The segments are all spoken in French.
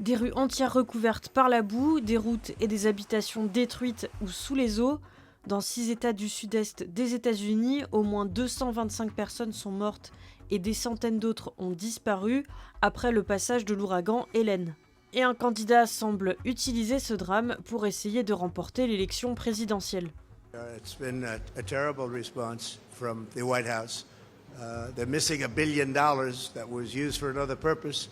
Des rues entières recouvertes par la boue, des routes et des habitations détruites ou sous les eaux. Dans 6 États du sud-est des États-Unis, au moins 225 personnes sont mortes et des centaines d'autres ont disparu après le passage de l'ouragan Hélène. Et un candidat semble utiliser ce drame pour essayer de remporter l'élection présidentielle. It's been a terrible response from the White House. They're missing $1 billion that was used for another purpose,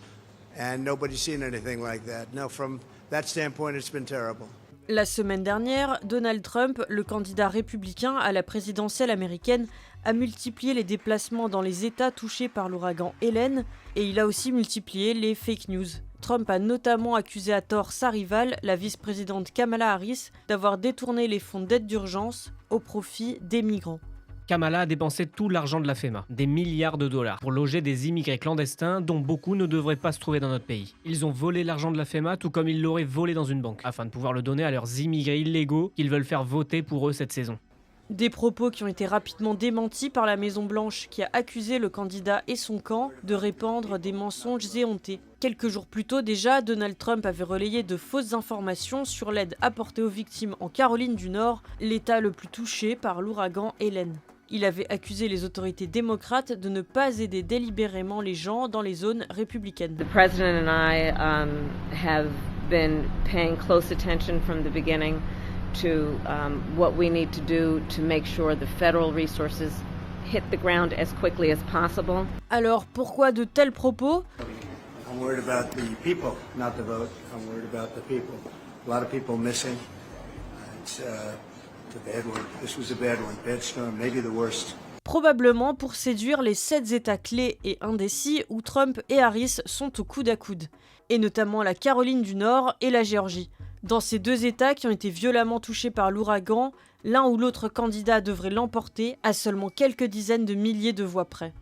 and nobody's seen anything like that. No, from that standpoint, it's been terrible. La semaine dernière, Donald Trump, le candidat républicain à la présidentielle américaine, a multiplié les déplacements dans les États touchés par l'ouragan Hélène et il a aussi multiplié les fake news. Trump a notamment accusé à tort sa rivale, la vice-présidente Kamala Harris, d'avoir détourné les fonds d'aide d'urgence au profit des migrants. Kamala a dépensé tout l'argent de la FEMA, des milliards de dollars, pour loger des immigrés clandestins dont beaucoup ne devraient pas se trouver dans notre pays. Ils ont volé l'argent de la FEMA tout comme ils l'auraient volé dans une banque, afin de pouvoir le donner à leurs immigrés illégaux qu'ils veulent faire voter pour eux cette saison. Des propos qui ont été rapidement démentis par la Maison-Blanche qui a accusé le candidat et son camp de répandre des mensonges éhontés. Quelques jours plus tôt déjà, Donald Trump avait relayé de fausses informations sur l'aide apportée aux victimes en Caroline du Nord, l'état le plus touché par l'ouragan Hélène. Il avait accusé les autorités démocrates de ne pas aider délibérément les gens dans les zones républicaines. The president and I have been paying close attention from the beginning to what we need to do to make sure the federal resources hit the ground as quickly as possible. Alors pourquoi de tels propos ? I'm worried about the people, not the vote. I'm worried about the people. A lot of people missing. It's a bad one. This was a bad one. Bad storm, maybe the worst. Probablement pour séduire les 7 États clés et indécis où Trump et Harris sont au coude à coude, et notamment la Caroline du Nord et la Géorgie. Dans ces 2 États qui ont été violemment touchés par l'ouragan, l'un ou l'autre candidat devrait l'emporter à seulement quelques dizaines de milliers de voix près.